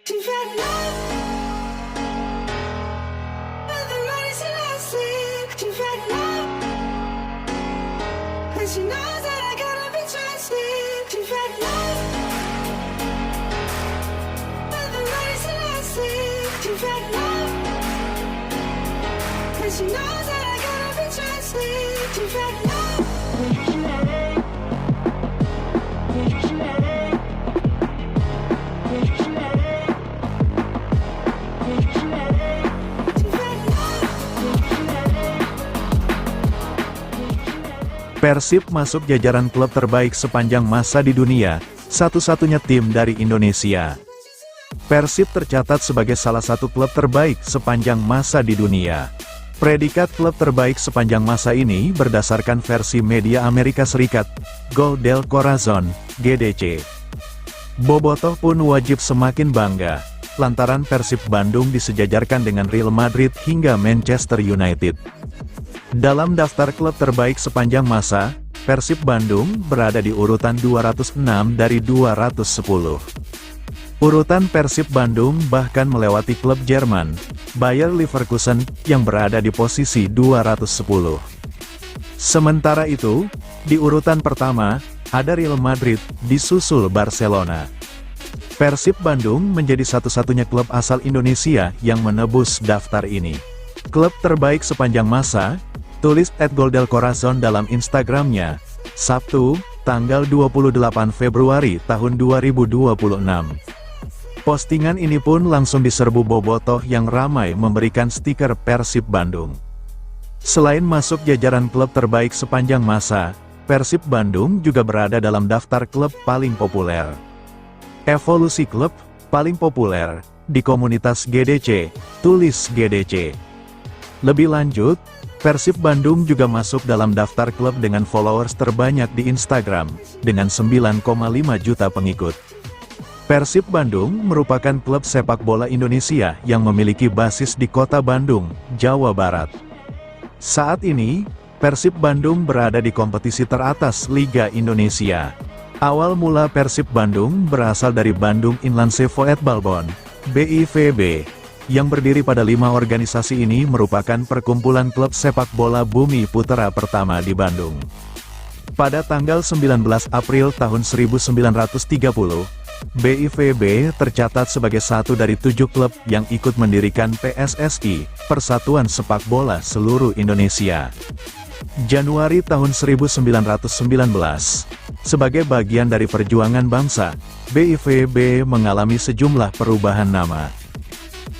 You've had enough of the money's lasting. You've had enough, and she knows that I gotta be trusted. You've had enough of the money's lasting. You've had enough, and she knows that I gotta be trusted. You've had enough. Persib masuk jajaran klub terbaik sepanjang masa di dunia, satu-satunya tim dari Indonesia. Persib tercatat sebagai salah satu klub terbaik sepanjang masa di dunia. Predikat klub terbaik sepanjang masa ini berdasarkan versi media Amerika Serikat, Gol del Corazon, GDC. Bobotoh pun wajib semakin bangga, lantaran Persib Bandung disejajarkan dengan Real Madrid hingga Manchester United. Dalam daftar klub terbaik sepanjang masa, Persib Bandung berada di urutan 206 dari 210. Urutan Persib Bandung bahkan melewati klub Jerman, Bayer Leverkusen, yang berada di posisi 210. Sementara itu, di urutan pertama, ada Real Madrid, disusul Barcelona. Persib Bandung menjadi satu-satunya klub asal Indonesia yang menembus daftar ini. Klub terbaik sepanjang masa, tulis @goldelcorazon dalam Instagramnya, Sabtu, tanggal 28 Februari tahun 2026. Postingan ini pun langsung diserbu bobotoh yang ramai memberikan stiker Persib Bandung. Selain masuk jajaran klub terbaik sepanjang masa, Persib Bandung juga berada dalam daftar klub paling populer. Evolusi klub paling populer di komunitas GDC, tulis GDC. Lebih lanjut, Persib Bandung juga masuk dalam daftar klub dengan followers terbanyak di Instagram, dengan 9,5 juta pengikut. Persib Bandung merupakan klub sepak bola Indonesia yang memiliki basis di kota Bandung, Jawa Barat. Saat ini, Persib Bandung berada di kompetisi teratas Liga Indonesia. Awal mula Persib Bandung berasal dari Bandung Inland Voetbalbond, BIVB. Yang berdiri pada 5 organisasi ini merupakan perkumpulan klub sepak bola Bumi Putra pertama di Bandung. Pada tanggal 19 April tahun 1930, BIVB tercatat sebagai satu dari 7 klub yang ikut mendirikan PSSI, Persatuan Sepak Bola Seluruh Indonesia. Januari tahun 1919, sebagai bagian dari perjuangan bangsa, BIVB mengalami sejumlah perubahan nama.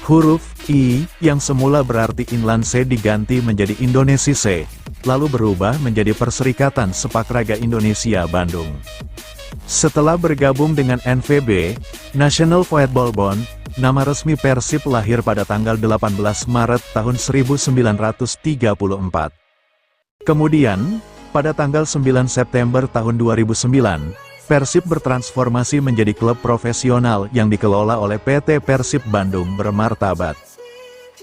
Huruf I yang semula berarti Inland C diganti menjadi Indonesia C, lalu berubah menjadi Perserikatan Sepak Raga Indonesia Bandung. Setelah bergabung dengan NVB, National Football Bond, nama resmi Persib lahir pada tanggal 18 Maret tahun 1934. Kemudian, pada tanggal 9 September tahun 2009, Persib bertransformasi menjadi klub profesional yang dikelola oleh PT Persib Bandung Bermartabat.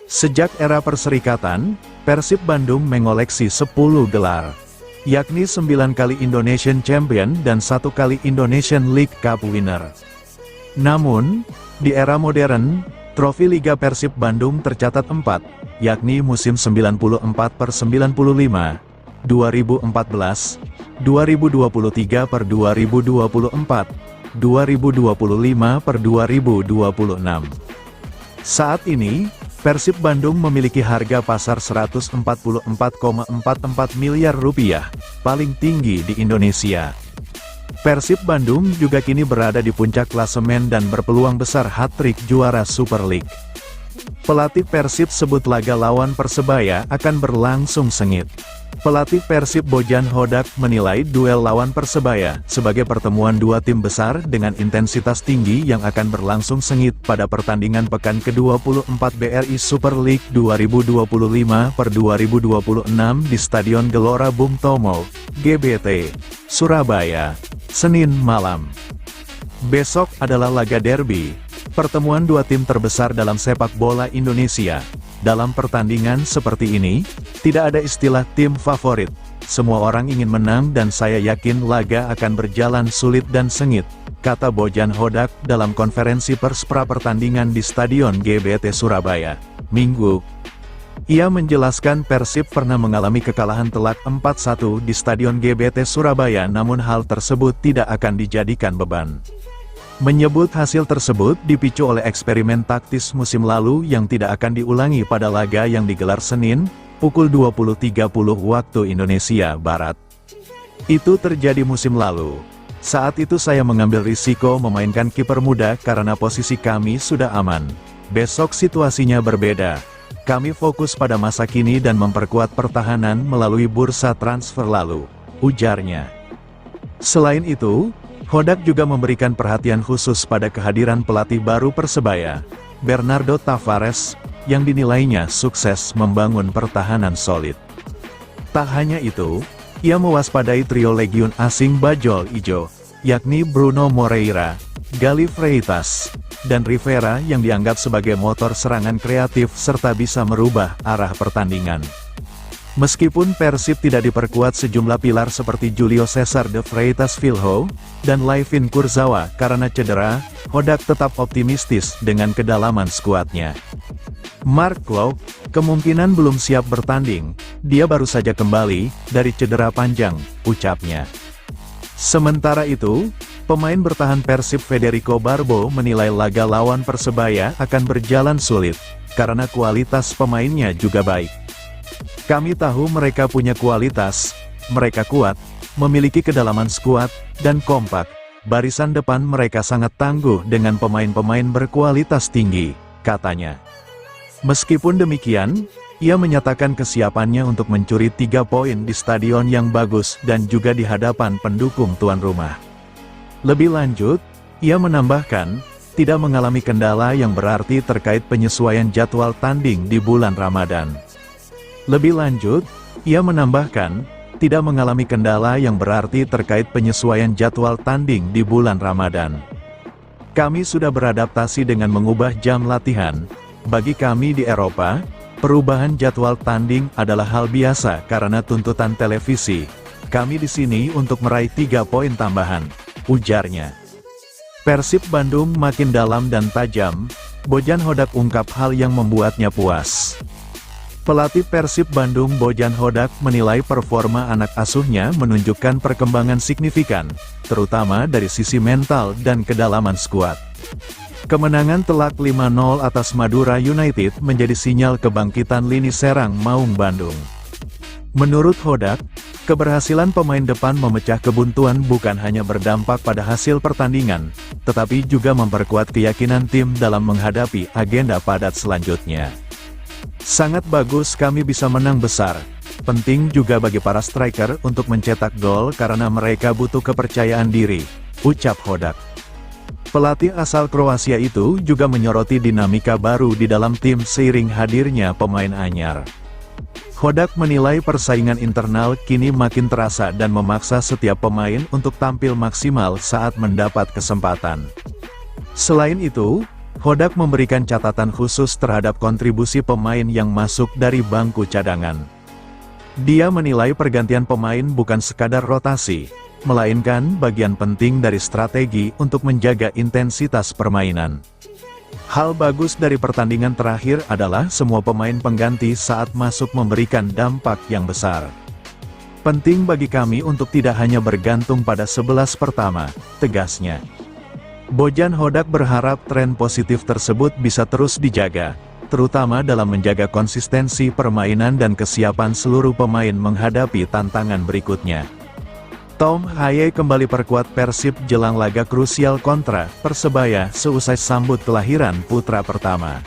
Sejak era perserikatan, Persib Bandung mengoleksi 10 gelar, yakni 9 kali Indonesian Champion dan 1 kali Indonesian League Cup winner. Namun, di era modern, trofi Liga Persib Bandung tercatat 4, yakni musim 94/95, 2014, 2023/2024, 2025/2026. Saat ini, Persib Bandung memiliki harga pasar Rp144,44 miliar, paling tinggi di Indonesia. Persib Bandung juga kini berada di puncak klasemen dan berpeluang besar hat-trick juara Super League. Pelatih Persib sebut laga lawan Persebaya akan berlangsung sengit. Pelatih Persib Bojan Hodak menilai duel lawan Persebaya sebagai pertemuan dua tim besar dengan intensitas tinggi yang akan berlangsung sengit pada pertandingan pekan ke-24 BRI Super League 2025/2026 di Stadion Gelora Bung Tomo, GBT, Surabaya, Senin malam. Besok adalah laga derby, pertemuan dua tim terbesar dalam sepak bola Indonesia. Dalam pertandingan seperti ini, tidak ada istilah tim favorit, semua orang ingin menang dan saya yakin laga akan berjalan sulit dan sengit, kata Bojan Hodak dalam konferensi pers pra-pertandingan di Stadion GBT Surabaya, Minggu. Ia menjelaskan Persib pernah mengalami kekalahan telak 4-1 di Stadion GBT Surabaya, namun hal tersebut tidak akan dijadikan beban. Menyebut hasil tersebut dipicu oleh eksperimen taktis musim lalu yang tidak akan diulangi pada laga yang digelar Senin, pukul 20.30 waktu Indonesia Barat. Itu terjadi musim lalu. Saat itu saya mengambil risiko memainkan kiper muda karena posisi kami sudah aman. Besok situasinya berbeda. Kami fokus pada masa kini dan memperkuat pertahanan melalui bursa transfer lalu, ujarnya. Selain itu, Hodak juga memberikan perhatian khusus pada kehadiran pelatih baru Persebaya, Bernardo Tavares, yang dinilainya sukses membangun pertahanan solid. Tak hanya itu, ia mewaspadai trio legiun asing Bajul Ijo, yakni Bruno Moreira, Galli Freitas, dan Rivera yang dianggap sebagai motor serangan kreatif serta bisa merubah arah pertandingan. Meskipun Persib tidak diperkuat sejumlah pilar seperti Julio Cesar de Freitas Filho, dan Layvin Kurzawa karena cedera, Hodak tetap optimistis dengan kedalaman skuadnya. Mark Klok, kemungkinan belum siap bertanding, dia baru saja kembali dari cedera panjang, ucapnya. Sementara itu, pemain bertahan Persib Federico Barbo menilai laga lawan Persebaya akan berjalan sulit, karena kualitas pemainnya juga baik. Kami tahu mereka punya kualitas, mereka kuat, memiliki kedalaman skuad, dan kompak. Barisan depan mereka sangat tangguh dengan pemain-pemain berkualitas tinggi, katanya. Meskipun demikian, ia menyatakan kesiapannya untuk mencuri 3 poin di stadion yang bagus dan juga di hadapan pendukung tuan rumah. Lebih lanjut, ia menambahkan, tidak mengalami kendala yang berarti terkait penyesuaian jadwal tanding di bulan Ramadan. Lebih lanjut, ia menambahkan, tidak mengalami kendala yang berarti terkait penyesuaian jadwal tanding di bulan Ramadan. Kami sudah beradaptasi dengan mengubah jam latihan. Bagi kami di Eropa, perubahan jadwal tanding adalah hal biasa karena tuntutan televisi. Kami di sini untuk meraih 3 poin tambahan, ujarnya. Persib Bandung makin dalam dan tajam, Bojan Hodak ungkap hal yang membuatnya puas. Pelatih Persib Bandung Bojan Hodak menilai performa anak asuhnya menunjukkan perkembangan signifikan, terutama dari sisi mental dan kedalaman skuad. Kemenangan telak 5-0 atas Madura United menjadi sinyal kebangkitan lini serang Maung Bandung. Menurut Hodak, keberhasilan pemain depan memecah kebuntuan bukan hanya berdampak pada hasil pertandingan, tetapi juga memperkuat keyakinan tim dalam menghadapi agenda padat selanjutnya. Sangat bagus kami bisa menang besar. Penting juga bagi para striker untuk mencetak gol karena mereka butuh kepercayaan diri, ucap Hodak. Pelatih asal Kroasia itu juga menyoroti dinamika baru di dalam tim seiring hadirnya pemain anyar. Hodak menilai persaingan internal kini makin terasa dan memaksa setiap pemain untuk tampil maksimal saat mendapat kesempatan. Selain itu, Hodak memberikan catatan khusus terhadap kontribusi pemain yang masuk dari bangku cadangan. Dia menilai pergantian pemain bukan sekadar rotasi, melainkan bagian penting dari strategi untuk menjaga intensitas permainan. Hal bagus dari pertandingan terakhir adalah semua pemain pengganti saat masuk memberikan dampak yang besar. Penting bagi kami untuk tidak hanya bergantung pada 11 pertama, tegasnya. Bojan Hodak berharap tren positif tersebut bisa terus dijaga, terutama dalam menjaga konsistensi permainan dan kesiapan seluruh pemain menghadapi tantangan berikutnya. Tom Haye kembali perkuat Persib jelang laga krusial kontra Persebaya seusai sambut kelahiran putra pertama.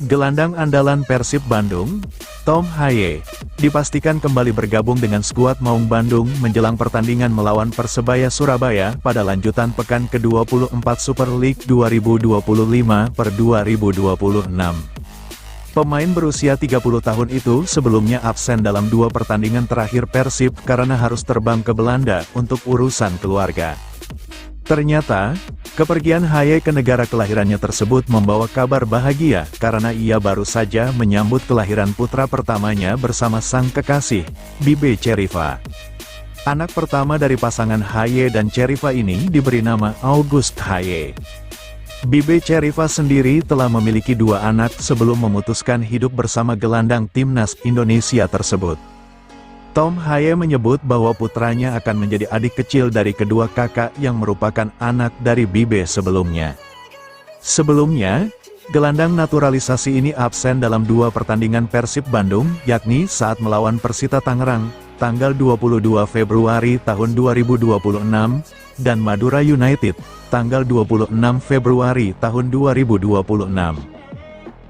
Gelandang andalan Persib Bandung, Tom Haye, dipastikan kembali bergabung dengan skuad Maung Bandung menjelang pertandingan melawan Persebaya Surabaya pada lanjutan pekan ke-24 Super League 2025/2026. Pemain berusia 30 tahun itu sebelumnya absen dalam 2 pertandingan terakhir Persib karena harus terbang ke Belanda untuk urusan keluarga. Ternyata, kepergian Haye ke negara kelahirannya tersebut membawa kabar bahagia karena ia baru saja menyambut kelahiran putra pertamanya bersama sang kekasih, Bibe Cherifa. Anak pertama dari pasangan Haye dan Cherifa ini diberi nama August Haye. Bibe Cherifa sendiri telah memiliki 2 anak sebelum memutuskan hidup bersama gelandang timnas Indonesia tersebut. Tom Haye menyebut bahwa putranya akan menjadi adik kecil dari kedua kakak yang merupakan anak dari Bibe sebelumnya. Sebelumnya, gelandang naturalisasi ini absen dalam 2 pertandingan Persib Bandung, yakni saat melawan Persita Tangerang, tanggal 22 Februari tahun 2026, dan Madura United, tanggal 26 Februari tahun 2026.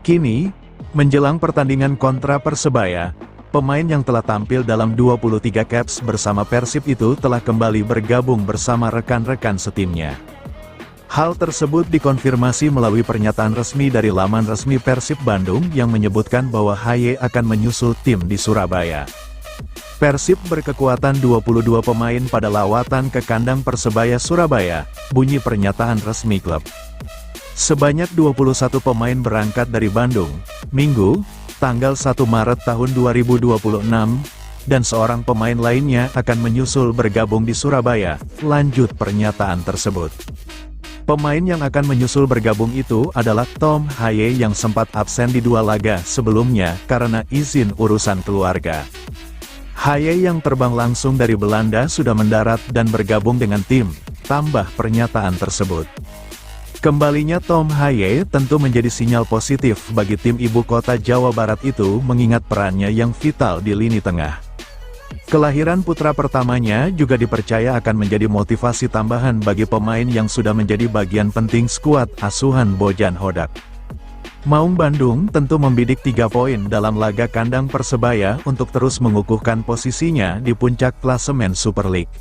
Kini, menjelang pertandingan kontra Persebaya, pemain yang telah tampil dalam 23 caps bersama Persib itu telah kembali bergabung bersama rekan-rekan setimnya. Hal tersebut dikonfirmasi melalui pernyataan resmi dari laman resmi Persib Bandung yang menyebutkan bahwa Haye akan menyusul tim di Surabaya. Persib berkekuatan 22 pemain pada lawatan ke kandang Persebaya Surabaya, bunyi pernyataan resmi klub. Sebanyak 21 pemain berangkat dari Bandung, Minggu, tanggal 1 Maret tahun 2026, dan seorang pemain lainnya akan menyusul bergabung di Surabaya, lanjut pernyataan tersebut. Pemain yang akan menyusul bergabung itu adalah Tom Haye yang sempat absen di 2 laga sebelumnya karena izin urusan keluarga. Haye yang terbang langsung dari Belanda sudah mendarat dan bergabung dengan tim, tambah pernyataan tersebut. Kembalinya Tom Haye tentu menjadi sinyal positif bagi tim ibu kota Jawa Barat itu mengingat perannya yang vital di lini tengah. Kelahiran putra pertamanya juga dipercaya akan menjadi motivasi tambahan bagi pemain yang sudah menjadi bagian penting skuad asuhan Bojan Hodak. Maung Bandung tentu membidik 3 poin dalam laga kandang Persebaya untuk terus mengukuhkan posisinya di puncak klasemen Super League.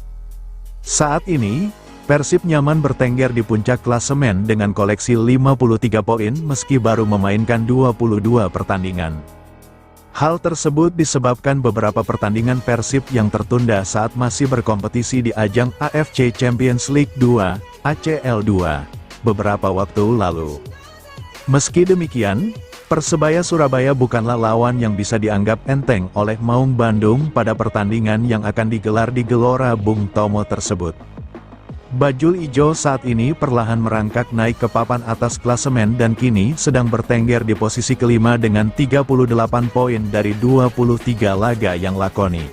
Saat ini, Persib nyaman bertengger di puncak klasemen dengan koleksi 53 poin meski baru memainkan 22 pertandingan. Hal tersebut disebabkan beberapa pertandingan Persib yang tertunda saat masih berkompetisi di ajang AFC Champions League 2, ACL 2, beberapa waktu lalu. Meski demikian, Persebaya Surabaya bukanlah lawan yang bisa dianggap enteng oleh Maung Bandung pada pertandingan yang akan digelar di Gelora Bung Tomo tersebut. Bajul Ijo saat ini perlahan merangkak naik ke papan atas klasemen dan kini sedang bertengger di posisi kelima dengan 38 poin dari 23 laga yang lakoni.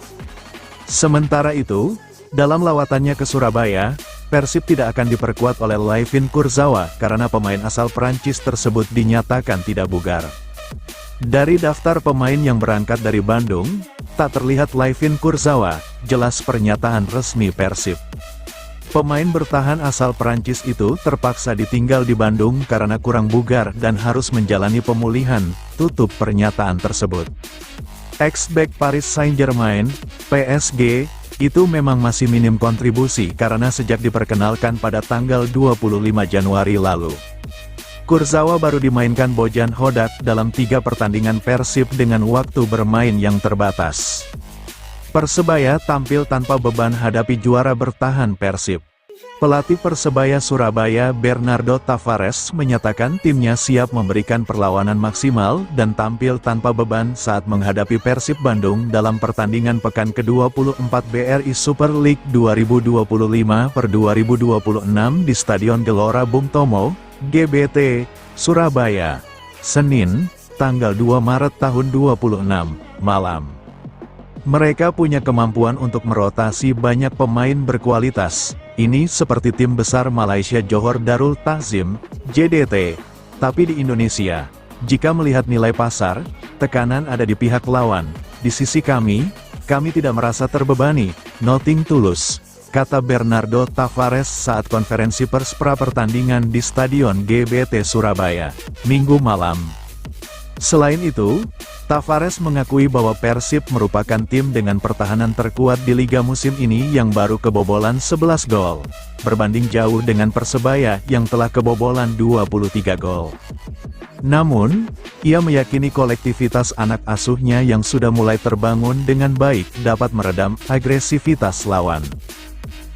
Sementara itu, dalam lawatannya ke Surabaya, Persib tidak akan diperkuat oleh Layvin Kurzawa karena pemain asal Prancis tersebut dinyatakan tidak bugar. Dari daftar pemain yang berangkat dari Bandung, tak terlihat Layvin Kurzawa, jelas pernyataan resmi Persib. Pemain bertahan asal Prancis itu terpaksa ditinggal di Bandung karena kurang bugar dan harus menjalani pemulihan, tutup pernyataan tersebut. Ex-back Paris Saint-Germain, PSG, itu memang masih minim kontribusi karena sejak diperkenalkan pada tanggal 25 Januari lalu. Kurzawa baru dimainkan Bojan Hodak dalam 3 pertandingan Persib dengan waktu bermain yang terbatas. Persebaya tampil tanpa beban hadapi juara bertahan Persib. Pelatih Persebaya Surabaya Bernardo Tavares menyatakan timnya siap memberikan perlawanan maksimal dan tampil tanpa beban saat menghadapi Persib Bandung dalam pertandingan pekan ke-24 BRI Super League 2025/2026 di Stadion Gelora Bung Tomo, GBT, Surabaya, Senin, tanggal 2 Maret tahun 2026, malam. Mereka punya kemampuan untuk merotasi banyak pemain berkualitas, ini seperti tim besar Malaysia Johor Darul Ta'zim, JDT. Tapi di Indonesia, jika melihat nilai pasar, tekanan ada di pihak lawan. Di sisi kami tidak merasa terbebani, nothing tulus, kata Bernardo Tavares saat konferensi pers pra pertandingan di Stadion GBT Surabaya, Minggu malam. Selain itu, Tavares mengakui bahwa Persib merupakan tim dengan pertahanan terkuat di liga musim ini yang baru kebobolan 11 gol, berbanding jauh dengan Persebaya yang telah kebobolan 23 gol. Namun, ia meyakini kolektivitas anak asuhnya yang sudah mulai terbangun dengan baik dapat meredam agresivitas lawan.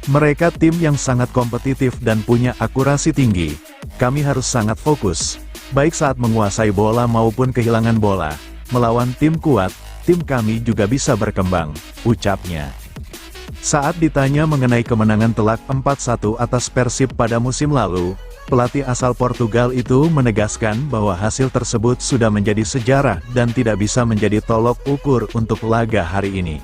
Mereka tim yang sangat kompetitif dan punya akurasi tinggi. Kami harus sangat fokus, baik saat menguasai bola maupun kehilangan bola. Melawan tim kuat, tim kami juga bisa berkembang, ucapnya. Saat ditanya mengenai kemenangan telak 4-1 atas Persib pada musim lalu, pelatih asal Portugal itu menegaskan bahwa hasil tersebut sudah menjadi sejarah dan tidak bisa menjadi tolok ukur untuk laga hari ini.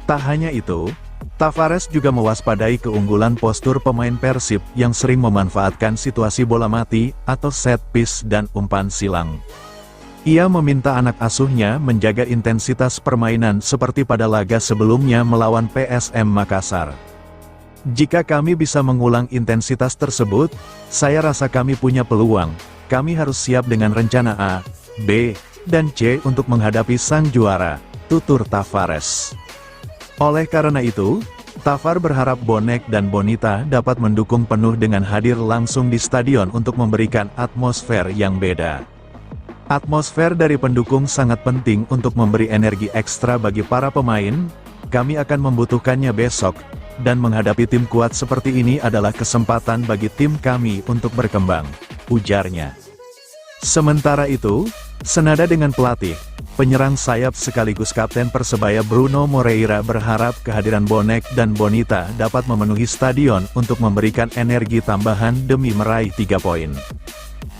Tak hanya itu, Tavares juga mewaspadai keunggulan postur pemain Persib yang sering memanfaatkan situasi bola mati atau set piece dan umpan silang. Ia meminta anak asuhnya menjaga intensitas permainan seperti pada laga sebelumnya melawan PSM Makassar. Jika kami bisa mengulang intensitas tersebut, saya rasa kami punya peluang. Kami harus siap dengan rencana A, B, dan C untuk menghadapi sang juara, tutur Tavares. Oleh karena itu, Tavar berharap Bonek dan Bonita dapat mendukung penuh dengan hadir langsung di stadion untuk memberikan atmosfer yang beda. Atmosfer dari pendukung sangat penting untuk memberi energi ekstra bagi para pemain. Kami akan membutuhkannya besok, dan menghadapi tim kuat seperti ini adalah kesempatan bagi tim kami untuk berkembang, ujarnya. Sementara itu, senada dengan pelatih, penyerang sayap sekaligus kapten Persebaya Bruno Moreira berharap kehadiran Bonek dan Bonita dapat memenuhi stadion untuk memberikan energi tambahan demi meraih 3 poin.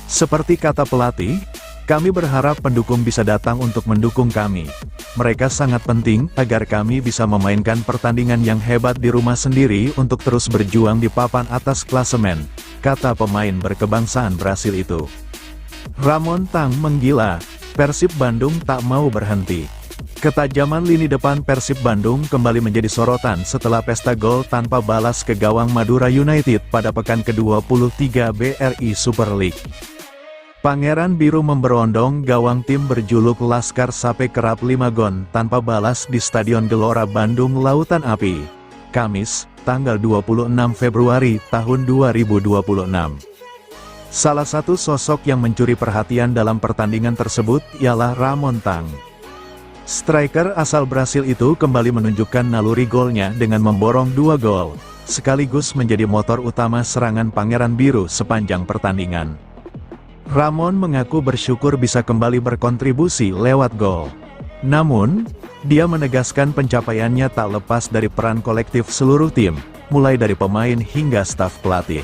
Seperti kata pelatih, kami berharap pendukung bisa datang untuk mendukung kami. Mereka sangat penting agar kami bisa memainkan pertandingan yang hebat di rumah sendiri untuk terus berjuang di papan atas klasemen, kata pemain berkebangsaan Brasil itu. Ramon Tang menggila, Persib Bandung tak mau berhenti. Ketajaman lini depan Persib Bandung kembali menjadi sorotan setelah pesta gol tanpa balas ke gawang Madura United pada pekan ke-23 BRI Super League. Pangeran Biru memberondong gawang tim berjuluk Laskar Sape kerap 5 gon tanpa balas di Stadion Gelora Bandung Lautan Api, Kamis, tanggal 26 Februari tahun 2026. Salah satu sosok yang mencuri perhatian dalam pertandingan tersebut ialah Ramon Tang. Striker asal Brasil itu kembali menunjukkan naluri golnya dengan memborong 2 gol, sekaligus menjadi motor utama serangan Pangeran Biru sepanjang pertandingan. Ramon mengaku bersyukur bisa kembali berkontribusi lewat gol. Namun, dia menegaskan pencapaiannya tak lepas dari peran kolektif seluruh tim, mulai dari pemain hingga staf pelatih.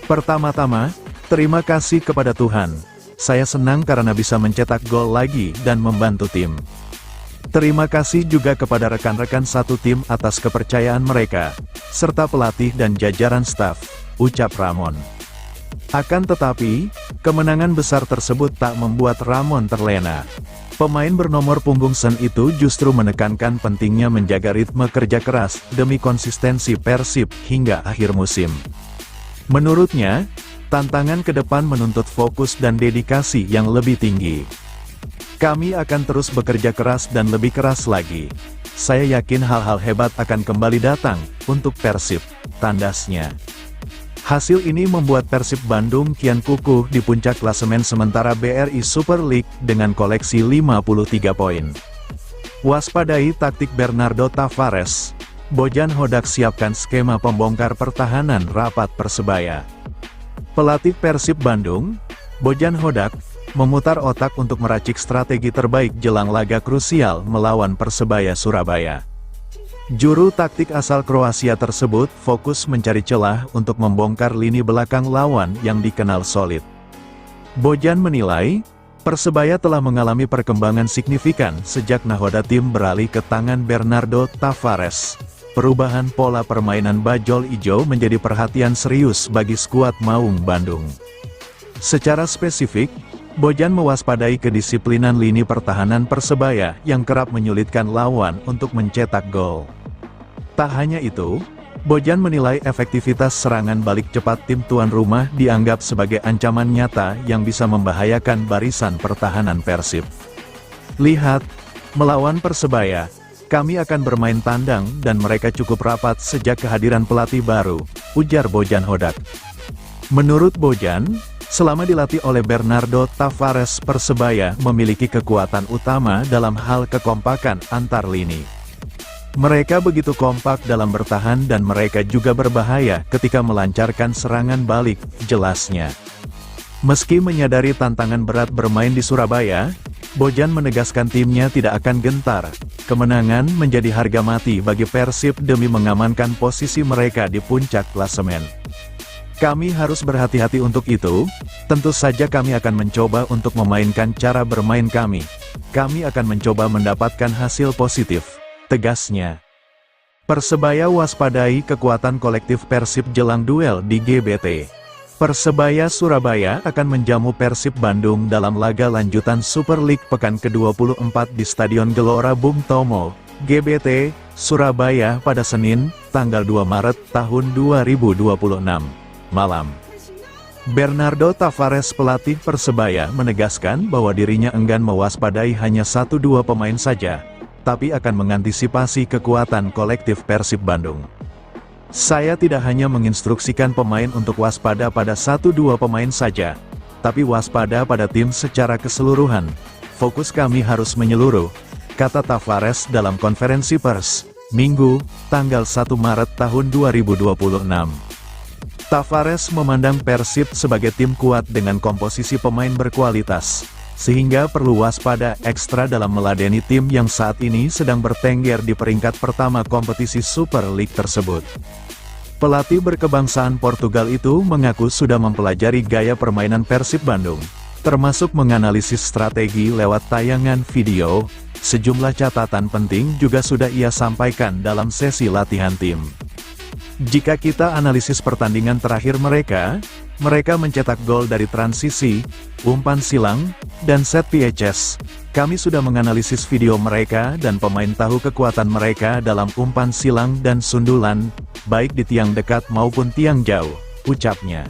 Pertama-tama, terima kasih kepada Tuhan. Saya senang karena bisa mencetak gol lagi dan membantu tim. Terima kasih juga kepada rekan-rekan satu tim atas kepercayaan mereka, serta pelatih dan jajaran staf, ucap Ramon. Akan tetapi, kemenangan besar tersebut tak membuat Ramon terlena. Pemain bernomor punggung Sen itu justru menekankan pentingnya menjaga ritme kerja keras demi konsistensi Persib hingga akhir musim. Menurutnya, tantangan ke depan menuntut fokus dan dedikasi yang lebih tinggi. Kami akan terus bekerja keras dan lebih keras lagi. Saya yakin hal-hal hebat akan kembali datang untuk Persib, tandasnya. Hasil ini membuat Persib Bandung kian kukuh di puncak klasemen sementara BRI Super League dengan koleksi 53 poin. Waspadai taktik Bernardo Tavares. Bojan Hodak siapkan skema pembongkar pertahanan rapat Persebaya. Pelatih Persib Bandung, Bojan Hodak, memutar otak untuk meracik strategi terbaik jelang laga krusial melawan Persebaya Surabaya. Juru taktik asal Kroasia tersebut fokus mencari celah untuk membongkar lini belakang lawan yang dikenal solid. Bojan menilai, Persebaya telah mengalami perkembangan signifikan sejak nahoda tim beralih ke tangan Bernardo Tavares. Perubahan pola permainan Bajul Ijo menjadi perhatian serius bagi skuad Maung Bandung. Secara spesifik, Bojan mewaspadai kedisiplinan lini pertahanan Persebaya yang kerap menyulitkan lawan untuk mencetak gol. Tak hanya itu, Bojan menilai efektivitas serangan balik cepat tim tuan rumah dianggap sebagai ancaman nyata yang bisa membahayakan barisan pertahanan Persib. Lihat, melawan Persebaya, kami akan bermain tandang dan mereka cukup rapat sejak kehadiran pelatih baru, ujar Bojan Hodak. Menurut Bojan, selama dilatih oleh Bernardo Tavares, Persebaya memiliki kekuatan utama dalam hal kekompakan antar lini. Mereka begitu kompak dalam bertahan dan mereka juga berbahaya ketika melancarkan serangan balik, jelasnya. Meski menyadari tantangan berat bermain di Surabaya, Bojan menegaskan timnya tidak akan gentar. Kemenangan menjadi harga mati bagi Persib demi mengamankan posisi mereka di puncak klasemen. Kami harus berhati-hati untuk itu, tentu saja kami akan mencoba untuk memainkan cara bermain kami. Kami akan mencoba mendapatkan hasil positif, tegasnya. Persebaya waspadai kekuatan kolektif Persib jelang duel di GBT. Persebaya Surabaya akan menjamu Persib Bandung dalam laga lanjutan Super League pekan ke-24 di Stadion Gelora Bung Tomo, GBT, Surabaya pada Senin, tanggal 2 Maret tahun 2026, malam. Bernardo Tavares pelatih Persebaya menegaskan bahwa dirinya enggan mewaspadai hanya 1-2 pemain saja, tapi akan mengantisipasi kekuatan kolektif Persib Bandung. Saya tidak hanya menginstruksikan pemain untuk waspada pada 1-2 pemain saja, tapi waspada pada tim secara keseluruhan. Fokus kami harus menyeluruh, kata Tavares dalam konferensi pers, Minggu, tanggal 1 Maret tahun 2026. Tavares memandang Persib sebagai tim kuat dengan komposisi pemain berkualitas, sehingga perlu waspada ekstra dalam meladeni tim yang saat ini sedang bertengger di peringkat pertama kompetisi Super League tersebut. Pelatih berkebangsaan Portugal itu mengaku sudah mempelajari gaya permainan Persib Bandung, termasuk menganalisis strategi lewat tayangan video. Sejumlah catatan penting juga sudah ia sampaikan dalam sesi latihan tim. Jika kita analisis pertandingan terakhir mereka mencetak gol dari transisi, umpan silang, dan set PHS. Kami sudah menganalisis video mereka dan pemain tahu kekuatan mereka dalam umpan silang dan sundulan, baik di tiang dekat maupun tiang jauh, ucapnya.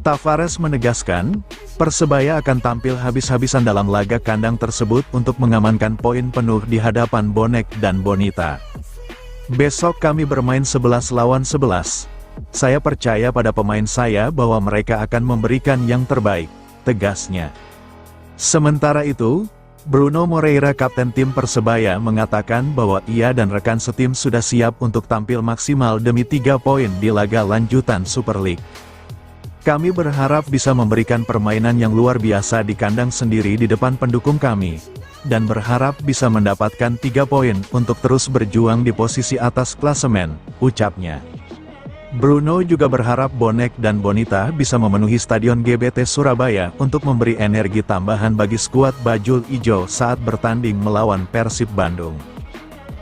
Tavares menegaskan, Persebaya akan tampil habis-habisan dalam laga kandang tersebut untuk mengamankan poin penuh di hadapan Bonek dan Bonita. Besok kami bermain 11 lawan 11. Saya percaya pada pemain saya bahwa mereka akan memberikan yang terbaik, tegasnya. Sementara itu, Bruno Moreira kapten tim Persebaya mengatakan bahwa ia dan rekan setim sudah siap untuk tampil maksimal demi 3 poin di laga lanjutan Super League. Kami berharap bisa memberikan permainan yang luar biasa di kandang sendiri di depan pendukung kami, dan berharap bisa mendapatkan 3 poin untuk terus berjuang di posisi atas klasemen, ucapnya. Bruno juga berharap Bonek dan Bonita bisa memenuhi Stadion GBT Surabaya untuk memberi energi tambahan bagi skuad Bajul Ijo saat bertanding melawan Persib Bandung.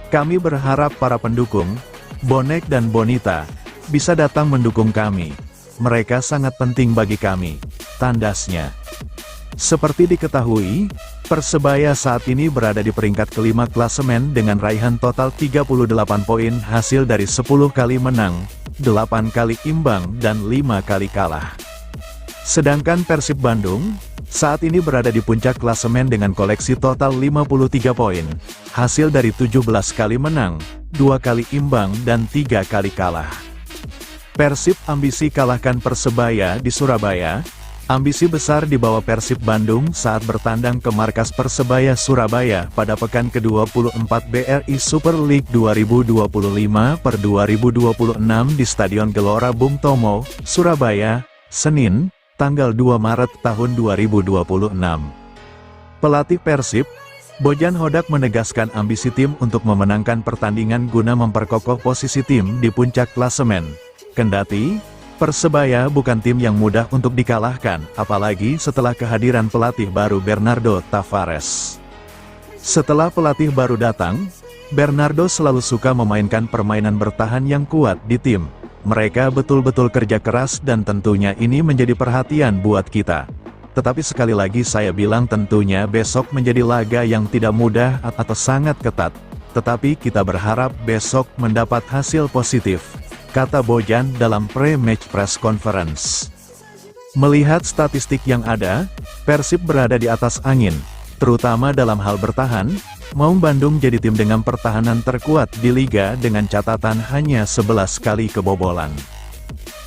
Kami berharap para pendukung, Bonek dan Bonita, bisa datang mendukung kami. Mereka sangat penting bagi kami, tandasnya. Seperti diketahui, Persebaya saat ini berada di peringkat kelima klasemen dengan raihan total 38 poin hasil dari 10 kali menang, 8 kali imbang dan 5 kali kalah. Sedangkan Persib Bandung, saat ini berada di puncak klasemen dengan koleksi total 53 poin, hasil dari 17 kali menang, 2 kali imbang dan 3 kali kalah. Persib ambisi kalahkan Persebaya di Surabaya. Ambisi besar dibawa Persib Bandung saat bertandang ke markas Persebaya Surabaya pada pekan ke-24 BRI Super League 2025/2026 di Stadion Gelora Bung Tomo, Surabaya, Senin, tanggal 2 Maret tahun 2026. Pelatih Persib, Bojan Hodak menegaskan ambisi tim untuk memenangkan pertandingan guna memperkokoh posisi tim di puncak klasemen. Kendati, Persebaya bukan tim yang mudah untuk dikalahkan, apalagi setelah kehadiran pelatih baru Bernardo Tavares. Setelah pelatih baru datang, Bernardo selalu suka memainkan permainan bertahan yang kuat di tim. Mereka betul-betul kerja keras dan tentunya ini menjadi perhatian buat kita. Tetapi sekali lagi saya bilang tentunya besok menjadi laga yang tidak mudah atau sangat ketat. Tetapi kita berharap besok mendapat hasil positif, kata Bojan dalam pre-match press conference. Melihat statistik yang ada, Persib berada di atas angin, terutama dalam hal bertahan. Maung Bandung jadi tim dengan pertahanan terkuat di liga dengan catatan hanya 11 kali kebobolan.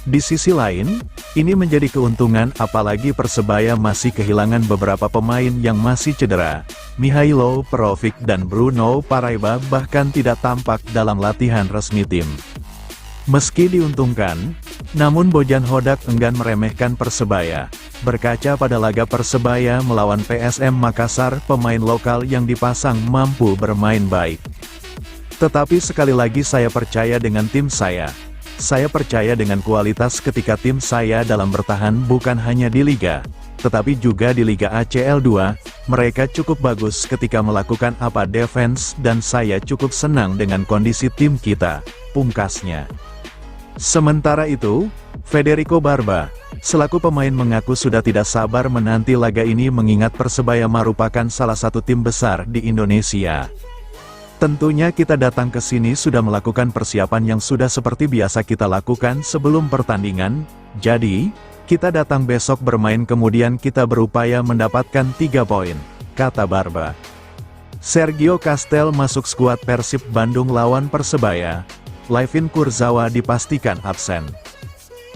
Di sisi lain, ini menjadi keuntungan apalagi Persebaya masih kehilangan beberapa pemain yang masih cedera. Mihailo Perovic dan Bruno Paraiba bahkan tidak tampak dalam latihan resmi tim. Meski diuntungkan, namun Bojan Hodak enggan meremehkan Persebaya. Berkaca pada laga Persebaya melawan PSM Makassar, pemain lokal yang dipasang mampu bermain baik. Tetapi sekali lagi saya percaya dengan tim saya. Saya percaya dengan kualitas ketika tim saya dalam bertahan bukan hanya di Liga, tetapi juga di Liga ACL 2, mereka cukup bagus ketika melakukan apa defense dan saya cukup senang dengan kondisi tim kita, pungkasnya. Sementara itu, Federico Barba, selaku pemain mengaku sudah tidak sabar menanti laga ini mengingat Persebaya merupakan salah satu tim besar di Indonesia. Tentunya kita datang ke sini sudah melakukan persiapan yang sudah seperti biasa kita lakukan sebelum pertandingan, jadi, kita datang besok bermain kemudian kita berupaya mendapatkan 3 poin, kata Barba. Sergio Castel masuk skuad Persib Bandung lawan Persebaya, Layvin Kurzawa dipastikan absen.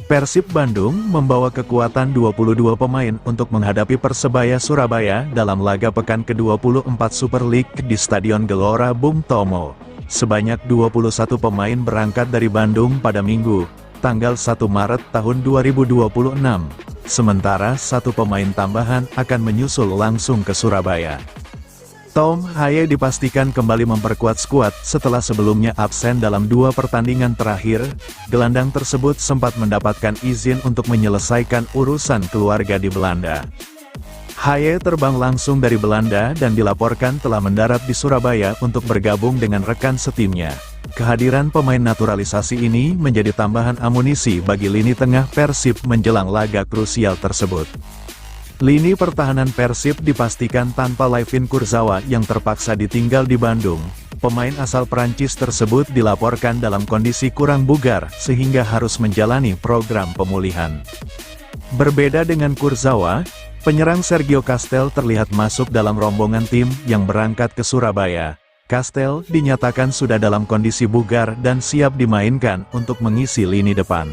Persib Bandung membawa kekuatan 22 pemain untuk menghadapi Persebaya Surabaya dalam laga pekan ke-24 Super League di Stadion Gelora Bung Tomo. Sebanyak 21 pemain berangkat dari Bandung pada Minggu, tanggal 1 Maret tahun 2026. Sementara 1 pemain tambahan akan menyusul langsung ke Surabaya. Tom Haye dipastikan kembali memperkuat skuad setelah sebelumnya absen dalam 2 pertandingan terakhir. Gelandang tersebut sempat mendapatkan izin untuk menyelesaikan urusan keluarga di Belanda. Haye terbang langsung dari Belanda dan dilaporkan telah mendarat di Surabaya untuk bergabung dengan rekan setimnya. Kehadiran pemain naturalisasi ini menjadi tambahan amunisi bagi lini tengah Persib menjelang laga krusial tersebut. Lini pertahanan Persib dipastikan tanpa Layvin Kurzawa yang terpaksa ditinggal di Bandung. Pemain asal Prancis tersebut dilaporkan dalam kondisi kurang bugar sehingga harus menjalani program pemulihan. Berbeda dengan Kurzawa, penyerang Sergio Castel terlihat masuk dalam rombongan tim yang berangkat ke Surabaya. Castel dinyatakan sudah dalam kondisi bugar dan siap dimainkan untuk mengisi lini depan.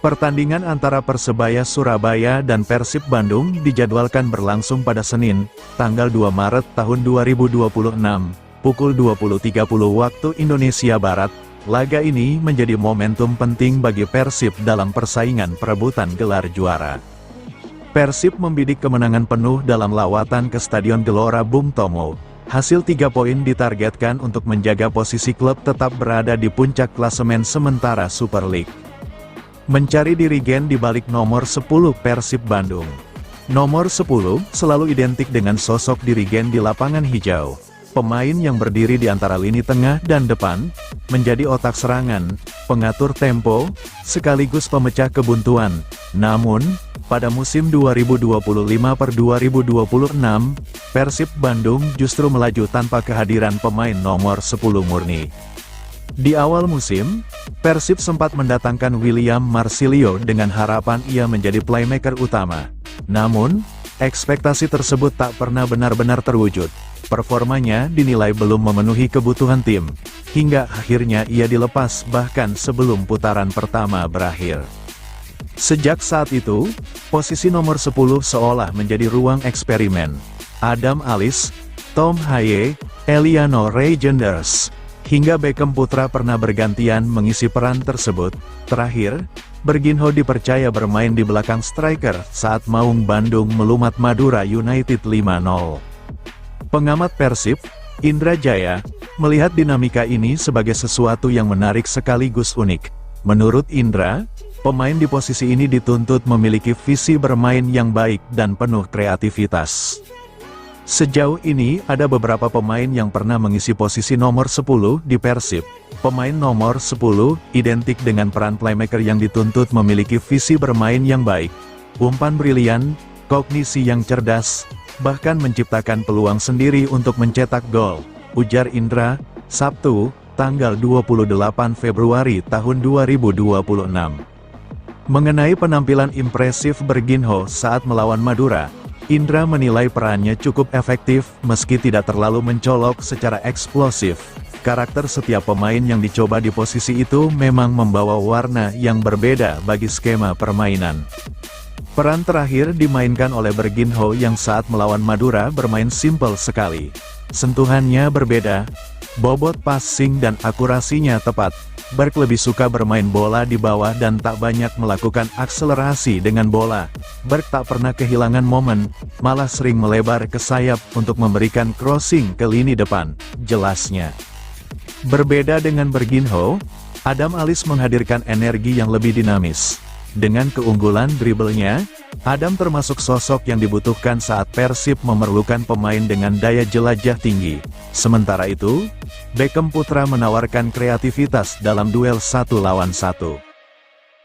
Pertandingan antara Persebaya Surabaya dan Persib Bandung dijadwalkan berlangsung pada Senin, tanggal 2 Maret tahun 2026, pukul 20.30 waktu Indonesia Barat. Laga ini menjadi momentum penting bagi Persib dalam persaingan perebutan gelar juara. Persib membidik kemenangan penuh dalam lawatan ke Stadion Gelora Bung Tomo. Hasil 3 poin ditargetkan untuk menjaga posisi klub tetap berada di puncak klasemen sementara Super League. Mencari dirigen di balik nomor 10 Persib Bandung. Nomor 10 selalu identik dengan sosok dirigen di lapangan hijau. Pemain yang berdiri di antara lini tengah dan depan, menjadi otak serangan, pengatur tempo, sekaligus pemecah kebuntuan. Namun, pada musim 2025/2026, Persib Bandung justru melaju tanpa kehadiran pemain nomor 10 murni. Di awal musim, Persib sempat mendatangkan William Marsilio dengan harapan ia menjadi playmaker utama. Namun, ekspektasi tersebut tak pernah benar-benar terwujud. Performanya dinilai belum memenuhi kebutuhan tim, hingga akhirnya ia dilepas bahkan sebelum putaran pertama berakhir. Sejak saat itu, posisi nomor 10 seolah menjadi ruang eksperimen. Adam Alis, Tom Haye, Eliano Reijenders, hingga Beckham Putra pernah bergantian mengisi peran tersebut. Terakhir, Berginho dipercaya bermain di belakang striker saat Maung Bandung melumat Madura United 5-0. Pengamat Persib, Indra Jaya, melihat dinamika ini sebagai sesuatu yang menarik sekaligus unik. Menurut Indra, pemain di posisi ini dituntut memiliki visi bermain yang baik dan penuh kreativitas. Sejauh ini ada beberapa pemain yang pernah mengisi posisi nomor 10 di Persib. Pemain nomor 10 identik dengan peran playmaker yang dituntut memiliki visi bermain yang baik, umpan brilian, kognisi yang cerdas, bahkan menciptakan peluang sendiri untuk mencetak gol, ujar Indra, Sabtu, tanggal 28 Februari tahun 2026. Mengenai penampilan impresif Berginho saat melawan Madura, Indra menilai perannya cukup efektif meski tidak terlalu mencolok secara eksplosif. Karakter setiap pemain yang dicoba di posisi itu memang membawa warna yang berbeda bagi skema permainan. Peran terakhir dimainkan oleh Berginho yang saat melawan Madura bermain simpel sekali. Sentuhannya berbeda, bobot passing dan akurasinya tepat. Berg lebih suka bermain bola di bawah dan tak banyak melakukan akselerasi dengan bola. Berg tak pernah kehilangan momen, malah sering melebar ke sayap untuk memberikan crossing ke lini depan, jelasnya. Berbeda dengan Berginho, Adam Alisson menghadirkan energi yang lebih dinamis. Dengan keunggulan dribblenya, Adam termasuk sosok yang dibutuhkan saat Persib memerlukan pemain dengan daya jelajah tinggi. Sementara itu, Beckham Putra menawarkan kreativitas dalam duel 1 lawan 1.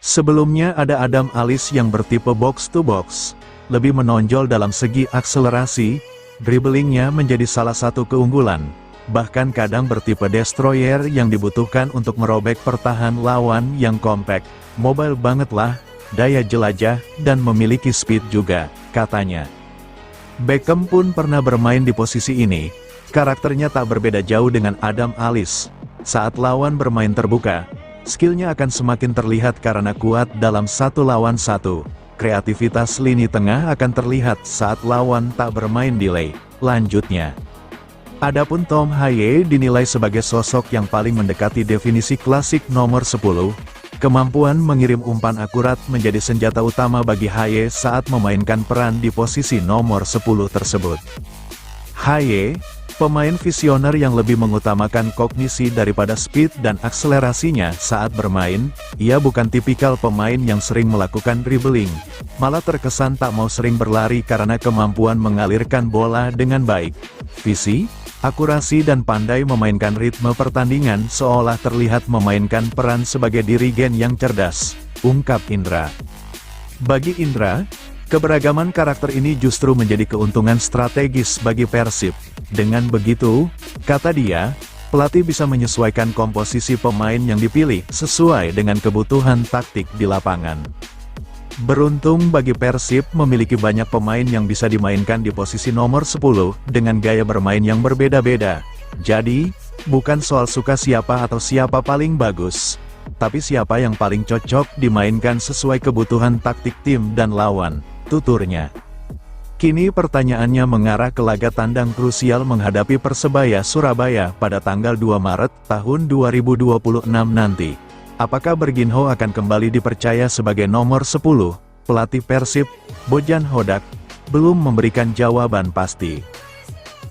Sebelumnya ada Adam Alisson yang bertipe box to box, lebih menonjol dalam segi akselerasi, dribblingnya menjadi salah satu keunggulan. Bahkan kadang bertipe destroyer yang dibutuhkan untuk merobek pertahanan lawan yang kompak. Mobile banget lah, daya jelajah, dan memiliki speed juga, katanya. Beckham pun pernah bermain di posisi ini. Karakternya tak berbeda jauh dengan Adam Alisson. Saat lawan bermain terbuka, skillnya akan semakin terlihat karena kuat dalam 1 lawan 1. Kreativitas lini tengah akan terlihat saat lawan tak bermain delay, lanjutnya. Adapun Tom Haye dinilai sebagai sosok yang paling mendekati definisi klasik nomor 10. Kemampuan mengirim umpan akurat menjadi senjata utama bagi Haye saat memainkan peran di posisi nomor 10 tersebut. Haye, pemain visioner yang lebih mengutamakan kognisi daripada speed dan akselerasinya saat bermain, ia bukan tipikal pemain yang sering melakukan dribbling, malah terkesan tak mau sering berlari karena kemampuan mengalirkan bola dengan baik. Visi, akurasi dan pandai memainkan ritme pertandingan seolah terlihat memainkan peran sebagai dirigen yang cerdas, ungkap Indra. Bagi Indra, keberagaman karakter ini justru menjadi keuntungan strategis bagi Persib. Dengan begitu, kata dia, pelatih bisa menyesuaikan komposisi pemain yang dipilih sesuai dengan kebutuhan taktik di lapangan. Beruntung bagi Persib memiliki banyak pemain yang bisa dimainkan di posisi nomor 10 dengan gaya bermain yang berbeda-beda. Jadi, bukan soal suka siapa atau siapa paling bagus, tapi siapa yang paling cocok dimainkan sesuai kebutuhan taktik tim dan lawan, tuturnya. Kini pertanyaannya mengarah ke laga tandang krusial menghadapi Persebaya Surabaya pada tanggal 2 Maret tahun 2026 nanti. Apakah Berginho akan kembali dipercaya sebagai nomor 10? Pelatih Persib, Bojan Hodak, belum memberikan jawaban pasti.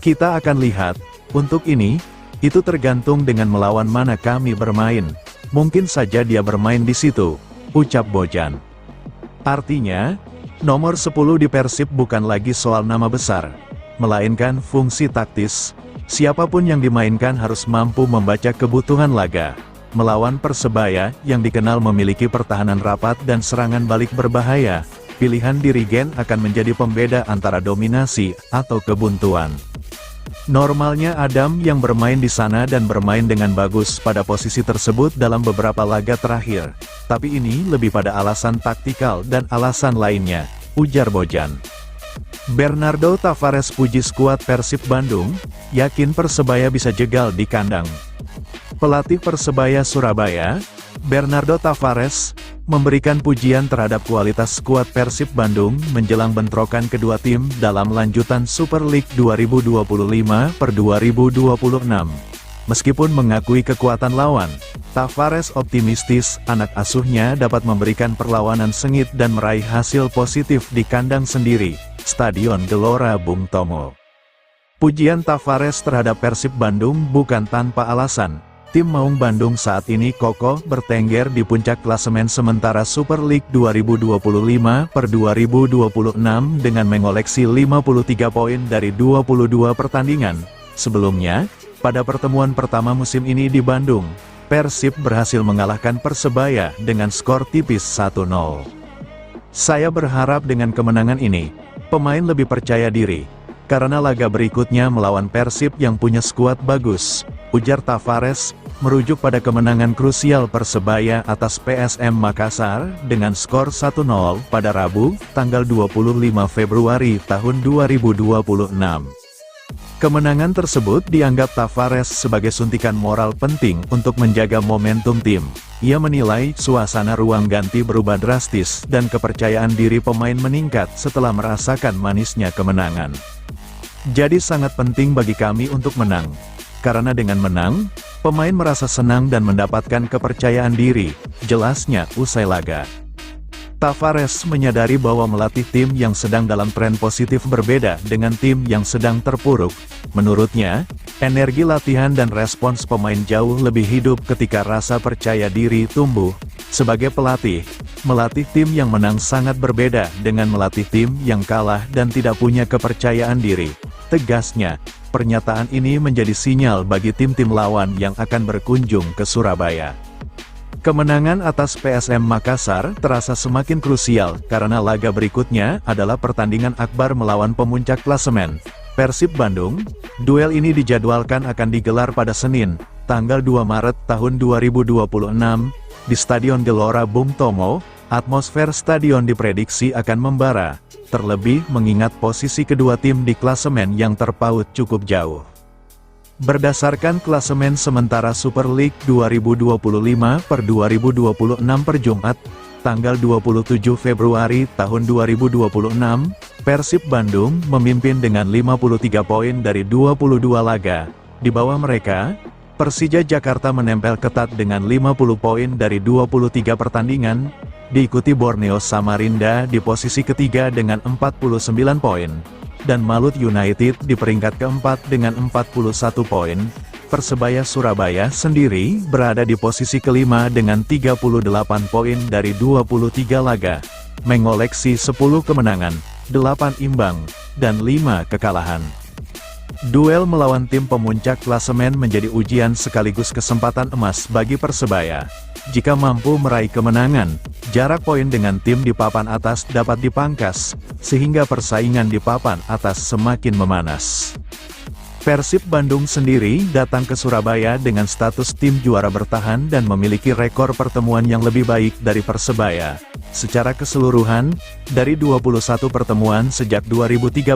Kita akan lihat. Untuk ini, itu tergantung dengan melawan mana kami bermain. Mungkin saja dia bermain di situ, ucap Bojan. Artinya, nomor 10 di Persib bukan lagi soal nama besar, melainkan fungsi taktis. Siapapun yang dimainkan harus mampu membaca kebutuhan laga. Melawan Persebaya yang dikenal memiliki pertahanan rapat dan serangan balik berbahaya, pilihan dirigen akan menjadi pembeda antara dominasi atau kebuntuan. Normalnya Adam yang bermain di sana dan bermain dengan bagus pada posisi tersebut dalam beberapa laga terakhir. Tapi ini lebih pada alasan taktikal dan alasan lainnya, ujar Bojan. Bernardo Tavares puji skuad Persib Bandung, yakin Persebaya bisa jegal di kandang. Pelatih Persebaya Surabaya, Bernardo Tavares, memberikan pujian terhadap kualitas skuad Persib Bandung menjelang bentrokan kedua tim dalam lanjutan Super League 2025/2026. Meskipun mengakui kekuatan lawan, Tavares optimistis anak asuhnya dapat memberikan perlawanan sengit dan meraih hasil positif di kandang sendiri, Stadion Gelora Bung Tomo. Pujian Tavares terhadap Persib Bandung bukan tanpa alasan. Tim Maung Bandung saat ini kokoh bertengger di puncak klasemen sementara Super League 2025/2026 dengan mengoleksi 53 poin dari 22 pertandingan. Sebelumnya, pada pertemuan pertama musim ini di Bandung, Persib berhasil mengalahkan Persebaya dengan skor tipis 1-0. Saya berharap dengan kemenangan ini, pemain lebih percaya diri, karena laga berikutnya melawan Persib yang punya skuad bagus, ujar Tavares, merujuk pada kemenangan krusial Persebaya atas PSM Makassar dengan skor 1-0 pada Rabu, tanggal 25 Februari tahun 2026. Kemenangan tersebut dianggap Tavares sebagai suntikan moral penting untuk menjaga momentum tim. Ia menilai suasana ruang ganti berubah drastis dan kepercayaan diri pemain meningkat setelah merasakan manisnya kemenangan. Jadi sangat penting bagi kami untuk menang. Karena dengan menang, pemain merasa senang dan mendapatkan kepercayaan diri, jelasnya usai laga. Tavares menyadari bahwa melatih tim yang sedang dalam tren positif berbeda dengan tim yang sedang terpuruk. Menurutnya, energi latihan dan respons pemain jauh lebih hidup ketika rasa percaya diri tumbuh. Sebagai pelatih, melatih tim yang menang sangat berbeda dengan melatih tim yang kalah dan tidak punya kepercayaan diri. Tegasnya, pernyataan ini menjadi sinyal bagi tim-tim lawan yang akan berkunjung ke Surabaya. Kemenangan atas PSM Makassar terasa semakin krusial karena laga berikutnya adalah pertandingan akbar melawan pemuncak klasemen, Persib Bandung. Duel ini dijadwalkan akan digelar pada Senin, tanggal 2 Maret tahun 2026, di Stadion Gelora Bung Tomo. Atmosfer stadion diprediksi akan membara, terlebih mengingat posisi kedua tim di klasemen yang terpaut cukup jauh. Berdasarkan klasemen sementara Super League 2025 per 2026 per Jumat, tanggal 27 Februari tahun 2026, Persib Bandung memimpin dengan 53 poin dari 22 laga. Di bawah mereka, Persija Jakarta menempel ketat dengan 50 poin dari 23 pertandingan, diikuti Borneo Samarinda di posisi ketiga dengan 49 poin. Dan Malut United di peringkat keempat dengan 41 poin. Persebaya Surabaya sendiri berada di posisi kelima dengan 38 poin dari 23 laga, mengoleksi 10 kemenangan, 8 imbang, dan 5 kekalahan. Duel melawan tim pemuncak klasemen menjadi ujian sekaligus kesempatan emas bagi Persebaya. Jika mampu meraih kemenangan, jarak poin dengan tim di papan atas dapat dipangkas, sehingga persaingan di papan atas semakin memanas. Persib Bandung sendiri datang ke Surabaya dengan status tim juara bertahan dan memiliki rekor pertemuan yang lebih baik dari Persebaya. Secara keseluruhan, dari 21 pertemuan sejak 2013,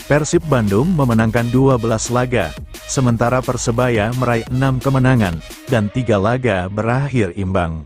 Persib Bandung memenangkan 12 laga, sementara Persebaya meraih 6 kemenangan, dan 3 laga berakhir imbang.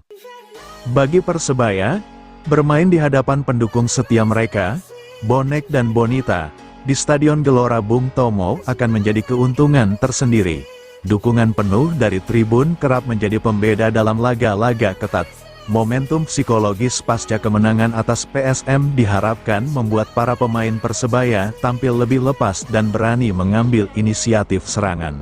Bagi Persebaya, bermain di hadapan pendukung setia mereka, Bonek dan Bonita, di Stadion Gelora Bung Tomo akan menjadi keuntungan tersendiri. Dukungan penuh dari tribun kerap menjadi pembeda dalam laga-laga ketat. Momentum psikologis pasca kemenangan atas PSM diharapkan membuat para pemain Persebaya tampil lebih lepas dan berani mengambil inisiatif serangan.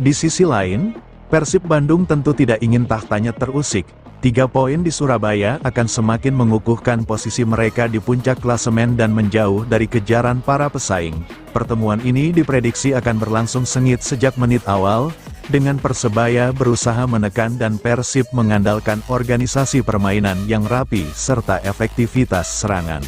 Di sisi lain, Persib Bandung tentu tidak ingin tahtanya terusik. 3 poin di Surabaya akan semakin mengukuhkan posisi mereka di puncak klasemen dan menjauh dari kejaran para pesaing. Pertemuan ini diprediksi akan berlangsung sengit sejak menit awal, dengan Persebaya berusaha menekan dan Persib mengandalkan organisasi permainan yang rapi serta efektivitas serangan.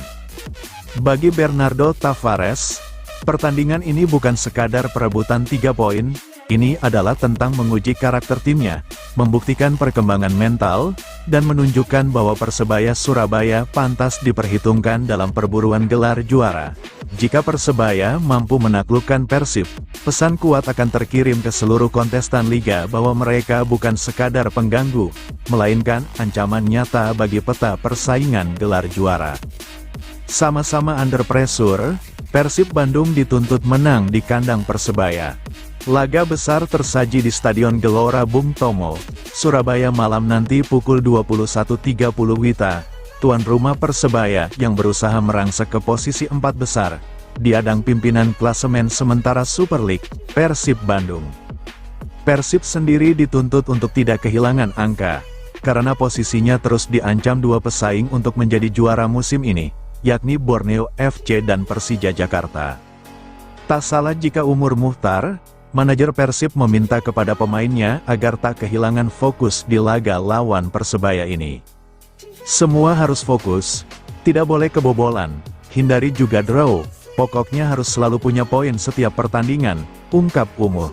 Bagi Bernardo Tavares, pertandingan ini bukan sekadar perebutan 3 poin, ini adalah tentang menguji karakter timnya, membuktikan perkembangan mental, dan menunjukkan bahwa Persebaya Surabaya pantas diperhitungkan dalam perburuan gelar juara. Jika Persebaya mampu menaklukkan Persib, pesan kuat akan terkirim ke seluruh kontestan liga bahwa mereka bukan sekadar pengganggu, melainkan ancaman nyata bagi peta persaingan gelar juara. Sama-sama under pressure, Persib Bandung dituntut menang di kandang Persebaya. Laga besar tersaji di Stadion Gelora Bung Tomo, Surabaya malam nanti pukul 21.30 WITA. Tuan rumah Persebaya yang berusaha merangsek ke posisi 4 besar, diadang pimpinan klasemen sementara Super League, Persib Bandung. Persib sendiri dituntut untuk tidak kehilangan angka, karena posisinya terus diancam 2 pesaing untuk menjadi juara musim ini, yakni Borneo FC dan Persija Jakarta. Tak salah jika Umur Muhtar, manajer Persib meminta kepada pemainnya agar tak kehilangan fokus di laga lawan Persebaya ini. Semua harus fokus, tidak boleh kebobolan, hindari juga draw, pokoknya harus selalu punya poin setiap pertandingan, ungkap Umur.